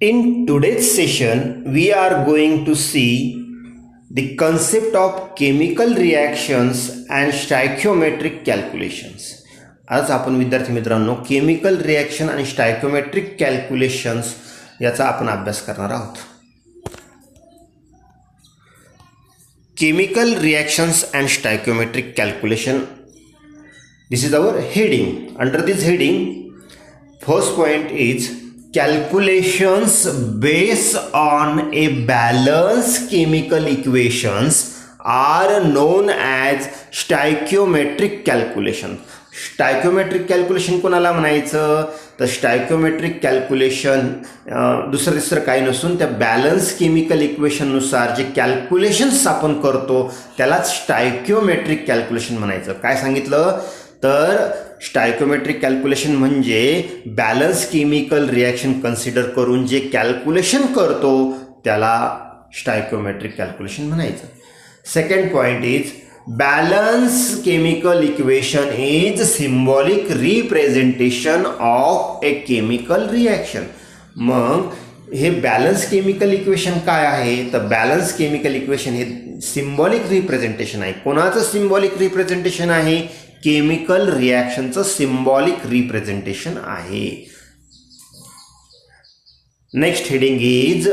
In today's session, we are going to see the concept of chemical reactions and stoichiometric calculations. आज आपण विद्यार्थी मित्रांनो chemical reaction आणि स्टायकोमेट्रिक calculations याचा आपण अभ्यास करणार आहोत. Chemical reactions and stoichiometric calculation. This is our heading. Under this heading, first point is calculations based on a balanced chemical equations are known as stoichiometric calculation. Stoichiometric calculation कोणाला म्हणायचं तर स्टायकोमेट्रिक calculation दुसरं तिसरं काही नसून त्या बॅलन्स केमिकल इक्वेशननुसार जे calculations आपण करतो त्यालाच स्टायकोमेट्रिक कॅल्क्युलेशन म्हणायचं. काय सांगितलं तर स्टायकोमेट्रिक कॅल्क्युलेशन म्हणजे बॅलन्स केमिकल रिॲक्शन कन्सिडर करून जे कॅल्क्युलेशन करतो त्याला स्टायकोमेट्रिक कॅल्क्युलेशन म्हणायचं. Second point is balance chemical equation is symbolic representation of a chemical reaction. मग हे बॅलन्स केमिकल इक्वेशन काय आहे तर बॅलन्स केमिकल इक्वेशन हे सिम्बॉलिक रिप्रेझेंटेशन आहे. कोणाचं सिम्बॉलिक रिप्रेझेंटेशन आहे? केमिकल रिॲक्शनचं सिम्बॉलिक रिप्रेझेंटेशन आहे. Next heading is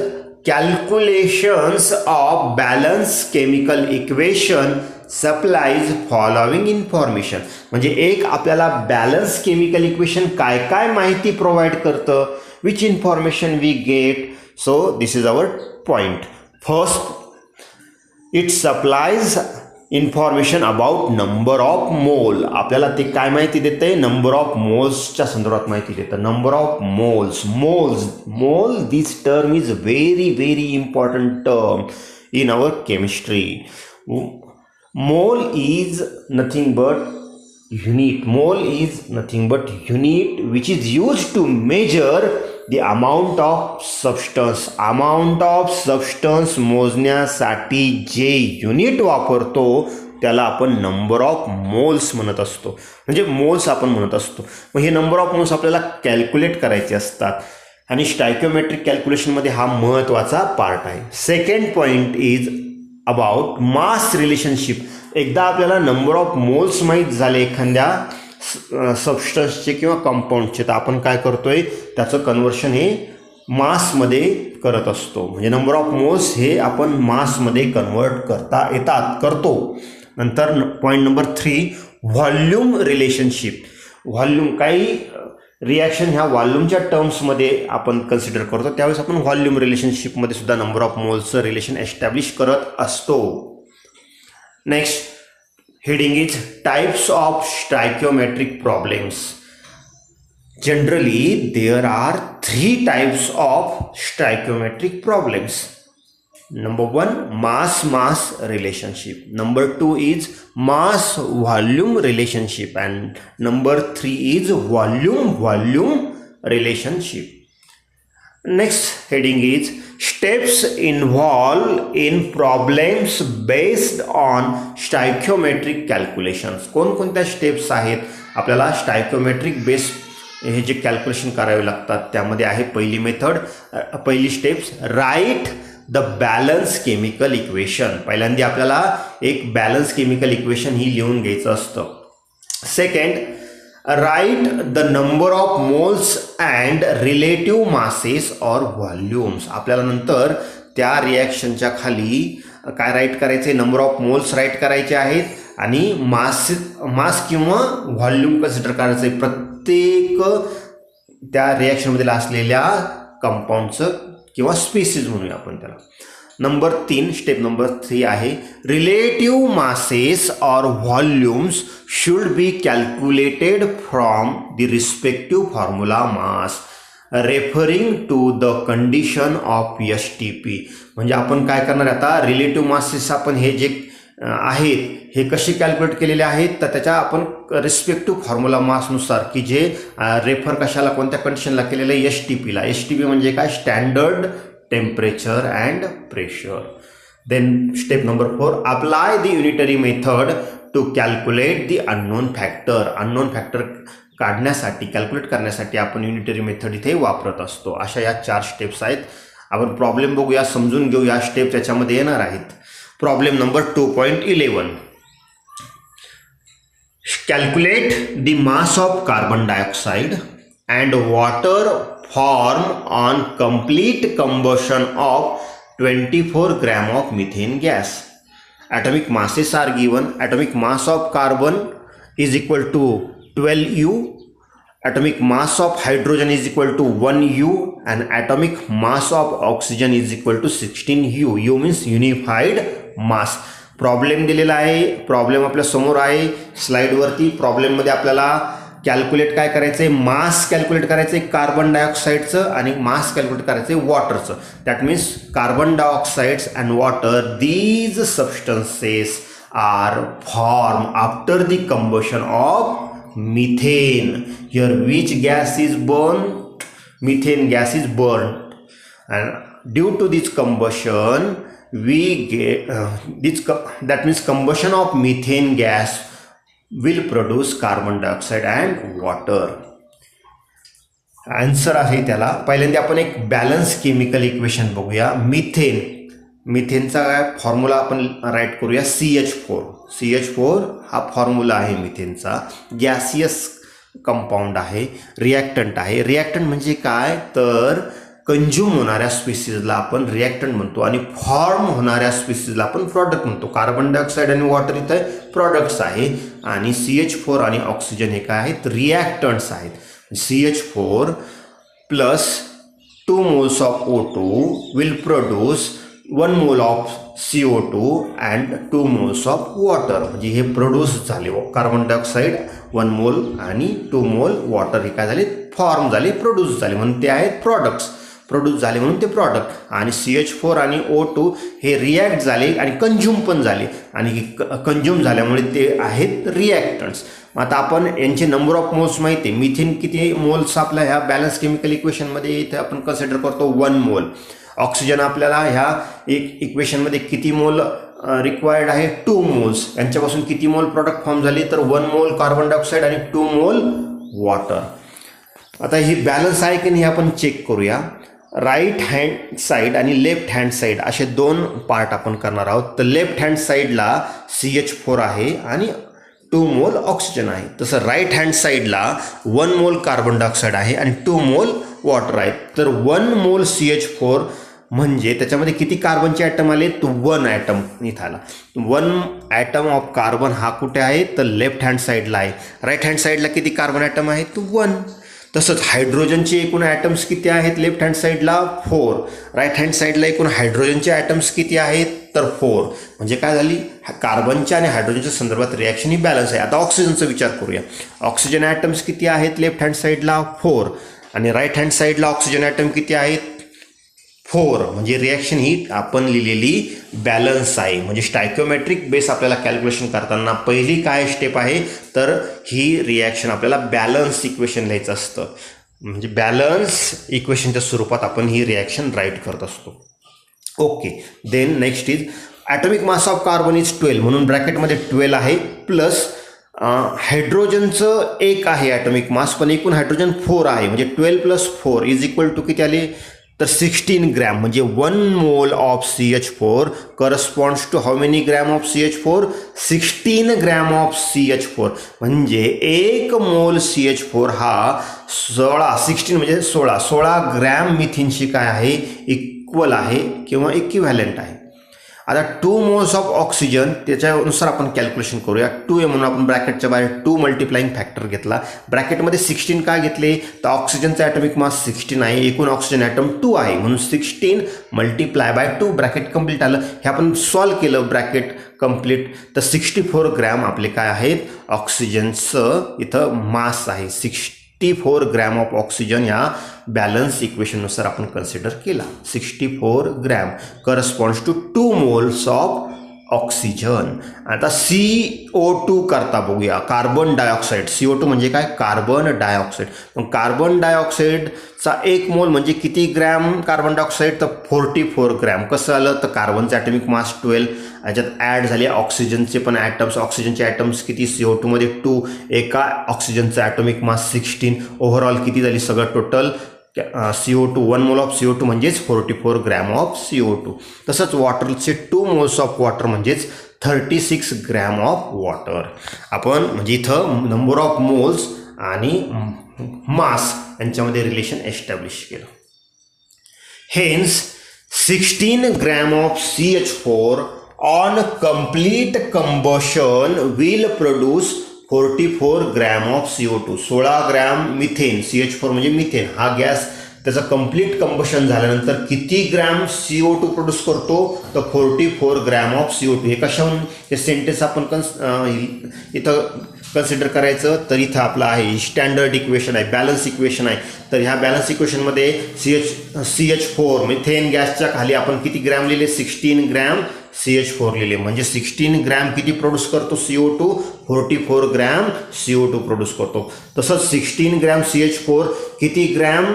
calculations of balanced chemical equation supplies following information. म्हणजे एक आपल्याला बॅलन्स केमिकल इक्वेशन काय काय माहिती प्रोव्हाइड करतं, which information we get. So this is our point. First, it supplies information about number of mole. आपल्याला ते काय माहिती देते? नंबर ऑफ मोल्सच्या संदर्भात माहिती देतं. Number of moles. Mole this term is very very important term in our chemistry. Mole is nothing but unit. Mole is nothing but unit which is used to measure the amount of substance. Amount of substance मोजण्यासाठी जे unit वापरतो त्याला आपण number of moles म्हणत असतो. म्हणजे moles आपण म्हणत असतो. मग हे नंबर ऑफ मोल्स आपल्याला कॅल्क्युलेट करायचे असतात आणि स्टायकोमेट्रिक कॅल्क्युलेशनमध्ये हा महत्त्वाचा पार्ट आहे. Second point is about mass relationship. एकदा आपल्याला नंबर ऑफ मोल्स माहीत झाले एखाद्या सबस्टन्सचे किंवा कंपाऊंडचे तर आपण काय करतोय त्याचं कन्व्हर्शन हे मासमध्ये करत असतो. म्हणजे नंबर ऑफ मोल्स हे आपण मासमध्ये कन्वर्ट करतो. नंतर point number 3, volume relationship. Volume काही रिॲक्शन ह्या व्हॉल्यूमच्या टर्म्समध्ये आपण कन्सिडर करतो त्यावेळेस आपण व्हॉल्यूम रिलेशनशिपमध्ये सुद्धा नंबर ऑफ मोल्सचं रिलेशन एस्टॅब्लिश करत असतो. Next heading is types of stoichiometric problems. Generally there are 3 types of stoichiometric problems. Number 1, mass relationship. Number 2 is mass volume relationship, and number 3 is volume relationship. Next heading is steps involved in problems based on stoichiometric calculations. कोणकोणत्या steps आहेत आपल्याला स्टायकोमेट्रिक base हे जे calculation करावे लागतात त्यामध्ये आहे पहिली steps write the balance chemical equation. पहिल्यांदा आपल्याला एक बॅलन्स केमिकल इक्वेशन ही लिहून घ्यायचं असतं. Second, write the number of moles and relative masses or volumes. आपल्याला नंतर त्या रिॲक्शनच्या खाली काय राईट करायचे? नंबर ऑफ मोल्स राईट करायचे आहेत आणि मास किंवा व्हॉल्यूम कन्सिडर करायचे प्रत्येक त्या रिॲक्शनमध्ये असलेल्या कंपाऊंडचं किंवा स्पीसीज म्हणूया आपण त्याला. नंबर 3, स्टेप नंबर 3 आहे relative masses or volumes should be calculated from the respective formula mass referring to the condition of STP. म्हणजे आपण काय करणार आता रिलेटिव्ह मासेस आपण हे जे आहेत हे कसे कॅल्क्युलेट केलेले आहेत तर त्याच्या आपण रिस्पेक्टिव्ह फॉर्म्युला मासनुसार की जे रेफर कशाला कोणत्या कंडिशनला केलेलं आहे STPला. STP म्हणजे काय? Standard temperature and pressure. Then step number 4, apply the unitary method to calculate the unknown factor. Unknown factor काढण्यासाठी कॅल्क्युलेट करण्यासाठी आपण युनिटरी मेथड इथे वापरत असतो. अशा या 4 स्टेप्स आहेत. आपण प्रॉब्लेम बघूया, समजून घेऊ. या स्टेप त्याच्यामध्ये येणार आहेत. Problem number 2.11. Calculate the mass of carbon dioxide and water form on complete combustion of 24 gram of methane gas. atomic masses are given. Atomic mass of carbon is equal to 12U. Atomic mass of hydrogen is equal to 1U and atomic mass of oxygen is equal to 16U. U means unified mass. Problem दिलेला आहे. Problem आपल्या समोर आहे स्लाइडवरती. प्रॉब्लेममध्ये आपल्याला calculate काय करायचं आहे, मास कॅल्क्युलेट करायचं आहे कार्बन डायऑक्साईडचं आणि मास कॅल्क्युलेट करायचं आहे वॉटरचं. That means carbon dioxides and water, these substances are form after the combustion of methane. Here which gas is burn? Methane gas is burn and due to this combustion we get that means combustion of methane gas will produce carbon dioxide and water. Answer आहे त्याला. पहिल्यांदा आपण एक balance chemical equation बघूया. मिथेनचा formula आपण right करूया. CH4 हा formula आहे मिथेनचा. गॅसियस कंपाऊंड आहे, रिॲक्टंट आहे. रिॲक्टंट म्हणजे काय तर कंझ्युम होणाऱ्या स्पीसीजला आपण रिॲक्टंट म्हणतो आणि फॉर्म होणाऱ्या स्पीसीजला आपण प्रॉडक्ट म्हणतो. कार्बन डायऑक्साईड आणि वॉटर इथं प्रॉडक्ट्स आहे आणि CH4 आणि ऑक्सिजन हे काय आहेत, रिॲक्टंट्स आहेत. CH4 plus 2 moles of O2 will produce 1 mole of CO2 and 2 moles of water. म्हणजे हे प्रोड्यूस झाले. कार्बन डायऑक्साईड 1 mole आणि 2 mole वॉटर हे काय झाले, फॉर्म झाले, प्रोड्यूस झाले म्हणून ते आहेत प्रॉडक्ट्स. प्रोड्यूस झाले म्हणून ते प्रॉडक्ट. आणि CH4 आणि O2 हे रिॲक्ट झाले आणि कंझ्युम पण झाले आणि कंझ्युम झाल्यामुळे ते आहेत रिॲक्टंट्स. आता आपण यांचे नंबर ऑफ मोल्स माहिती आहे. मिथेन किती मोल्स आपल्या ह्या बॅलन्स केमिकल इक्वेशनमध्ये इथे आपण कन्सिडर करतो 1 mole. ऑक्सिजन आपल्याला ह्या इक्वेशनमध्ये किती मोल रिक्वायर्ड आहे 2 moles. यांच्यापासून किती मोल प्रॉडक्ट फॉर्म झाले तर 1 mole कार्बन डायऑक्साईड आणि 2 mole वॉटर. आता ही बॅलन्स आहे की नाही आपण चेक करूया. राईट हँड साईड आणि लेफ्ट हँड साईड असे 2 पार्ट आपण करणार आहोत. तर लेफ्ट हँड साईडला CH4 आहे आणि 2 mole ऑक्सिजन आहे. तसं राईट हँड साईडला 1 mole कार्बन डायऑक्साईड आहे आणि 2 mole वॉटर आहे. तर 1 mole CH4 म्हणजे त्याच्यामध्ये किती कार्बनचे ॲटम आले तर 1 ॲटम इथं आला. 1 ॲटम ऑफ कार्बन हा कुठे आहे तर लेफ्ट हँड साईडला आहे. राईट हँड साईडला किती कार्बन ॲटम आहे तर 1. तसंच हायड्रोजनचे एकूण ॲटम्स किती आहेत लेफ्ट हँड साईडला 4. राईट हँड साईडला एकूण हायड्रोजनचे ॲटम्स किती आहेत तर 4. म्हणजे काय झाली, कार्बनच्या आणि हायड्रोजनच्या संदर्भात रिॲक्शन ही बॅलन्स आहे. आता ऑक्सिजनचा विचार करूया. ऑक्सिजन ॲटम्स किती आहेत लेफ्ट हँड साईडला 4 आणि राईट हँड साईडला ऑक्सिजन ॲटम किती आहेत 4. म्हणजे रिॲक्शन ही आपण लिहिलेली बॅलन्स आहे. म्हणजे स्टायक्योमेट्रिक बेस आपल्याला कॅल्क्युलेशन करताना पहिली काय स्टेप आहे तर ही रिॲक्शन आपल्याला बॅलन्स इक्वेशन लिहायचं असतं. म्हणजे बॅलन्स इक्वेशनच्या स्वरूपात आपण ही रिॲक्शन राईट करत असतो. Okay, then next is atomic mass of carbon is 12 म्हणून ब्रॅकेटमध्ये 12 आहे प्लस हायड्रोजनचं 1 आहे ॲटॉमिक मास पण एकूण हायड्रोजन 4 आहे. म्हणजे 12 + 4 इज इक्वल टू किती आले तर 16 ग्रॅम. म्हणजे 1 mole of CH4 corresponds to how many gram of CH4 16 gram of CH4. म्हणजे 1 mole CH4 हा 16 म्हणजे 16 ग्रॅम मिथेनशी काय आहे इक्वल आहे किंवा इक्विव्हॅलंट आहे. आता 2 moles ऑफ ऑक्सिजन त्याच्यानुसार आपण कॅल्क्युलेशन करूया. 2 म्हणून आपण ब्रॅकेटच्या बाहेर 2 मल्टिप्लाइंग फॅक्टर घेतला. ब्रॅकेटमध्ये 16 काय घेतले तर ऑक्सिजनचा ॲटॉमिक मास 16 आहे, एकूण ऑक्सिजन ॲटम 2 आहे म्हणून 16 × 2 ब्रॅकेट कंप्लीट आलं. हे आपण सॉल्व केलं ब्रॅकेट कंप्लीट तर 64 ग्रॅम आपले काय आहेत ऑक्सिजनचं इथं मास आहे. 64 ग्रॅम ऑफ ऑक्सिजन या बॅलन्स इक्वेशननुसार आपण कन्सिडर केला. 64 gram corresponds to 2 moles of oxygen. आता CO2 करता बघूया. कार्बन डायऑक्साईड, CO2 म्हणजे काय? Carbon dioxide. मग कार्बन डायऑक्साईडचा 1 मोल म्हणजे किती ग्रॅम कार्बन डायऑक्साईड? तर 44 ग्रॅम. कसं आलं? तर कार्बनचं ॲटॉमिक मास 12, याच्यात ॲड झाले ऑक्सिजनचे पण ॲटम्स. ऑक्सिजनचे ॲटम्स किती? CO2 मध्ये 2, एका ऑक्सिजनचा ॲटॉमिक मास 16. ओव्हरऑल किती झाली सगळं total? CO2, 1 mole of CO2 म्हणजेच 44 ग्रॅम ऑफ CO2. तसंच वॉटरचे 2 मोल्स ऑफ वॉटर म्हणजेच 36 ग्रॅम ऑफ वॉटर. आपण म्हणजे इथं नंबर ऑफ मोल्स आणि मास यांच्यामध्ये रिलेशन एस्टॅब्लिश केलं. Hence 16 gram of CH4 on complete combustion will produce 44 gram of CO2. 16 gram methane, CH4 म्हणजे मिथेन हा गॅस, त्याचं कंप्लीट कंबशन झाल्यानंतर किती ग्रॅम CO2 प्रोड्यूस करतो? तर 44 ग्रॅम ऑफ CO2. हे कशाहून हे सेंटेन्स आपण इथं कन्सिडर करायचं? तर इथं आपलं आहे स्टँडर्ड इक्वेशन आहे, बॅलन्स इक्वेशन आहे. तर ह्या बॅलन्स इक्वेशनमध्ये CH4 मिथेन गॅसच्या खाली आपण किती ग्रॅम लिहिले? 16 ग्रॅम CH4 लिहिले. म्हणजे 16 ग्रॅम किती प्रोड्यूस करतो CO2? 44 ग्रॅम CO2 प्रोड्यूस करतो. तसंच 16 ग्रॅम CH4 किती ग्रॅम?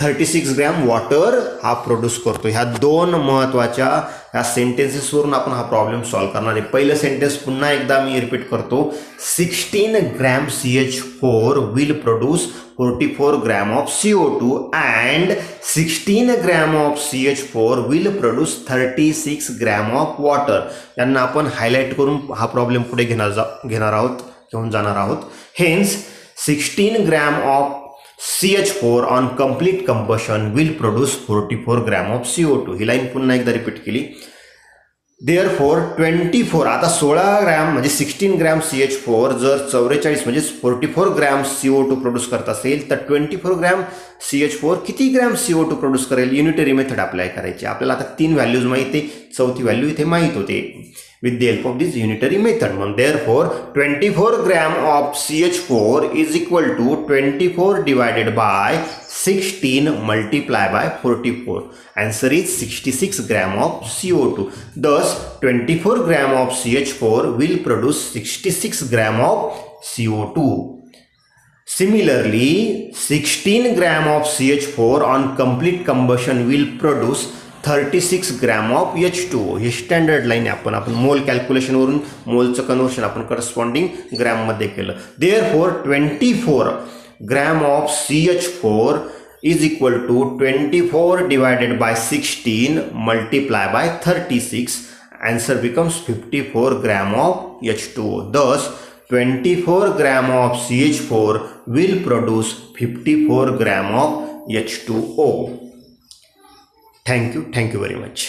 36 ग्रॅम वॉटर हा प्रोड्यूस करतो. ह्या 2 महत्त्वाच्या ह्या सेंटेन्सेसवरून आपण हा प्रॉब्लेम सॉल्व्ह करणार आहे. पहिलं सेंटेन्स पुन्हा एकदा मी रिपीट करतो. 16 gram CH4 will produce 44 gram of CO2 and 16 gram of CH4 will produce 36 gram of water. यांना आपण हायलाईट करून हा प्रॉब्लेम पुढे घेऊन जाणार आहोत. Hence 16 gram of CH4 on complete combustion will produce 44 gram of CO2. ही लाईन पुन्हा एकदा रिपीट केली. देअरफॉर 24, आता 16 ग्रॅम म्हणजे 16 ग्रॅम CH4 जर 44 म्हणजे 44 ग्रॅम CO2 प्रोड्यूस करत असेल तर 24 ग्रॅम CH4 किती ग्रॅम CO2 प्रोड्यूस करेल? युनिटरी मेथड अप्लाय करायची. आपल्याला आता 3 व्हॅल्यूज माहिती आहे, 4थी व्हॅल्यू इथे माहीत होते with the help of this unitary method. Therefore 24 gram of CH4 is equal to 24 divided by 16 multiplied by 44. Answer is 66 gram of CO2. Thus 24 gram of CH4 will produce 66 gram of CO2. Similarly 16 gram of CH4 on complete combustion will produce 36 gram of H2O. हे standard line आपण मोल कॅल्क्युलेशनवरून मोलचं conversion आपण corresponding ग्रॅममध्ये केलं. Therefore 24 gram of CH4 is equal to 24 divided by 16 multiply by 36. Answer becomes 54 gram of H2O. Thus 24 gram of CH4 will produce 54 gram of H2O. Thank you very much.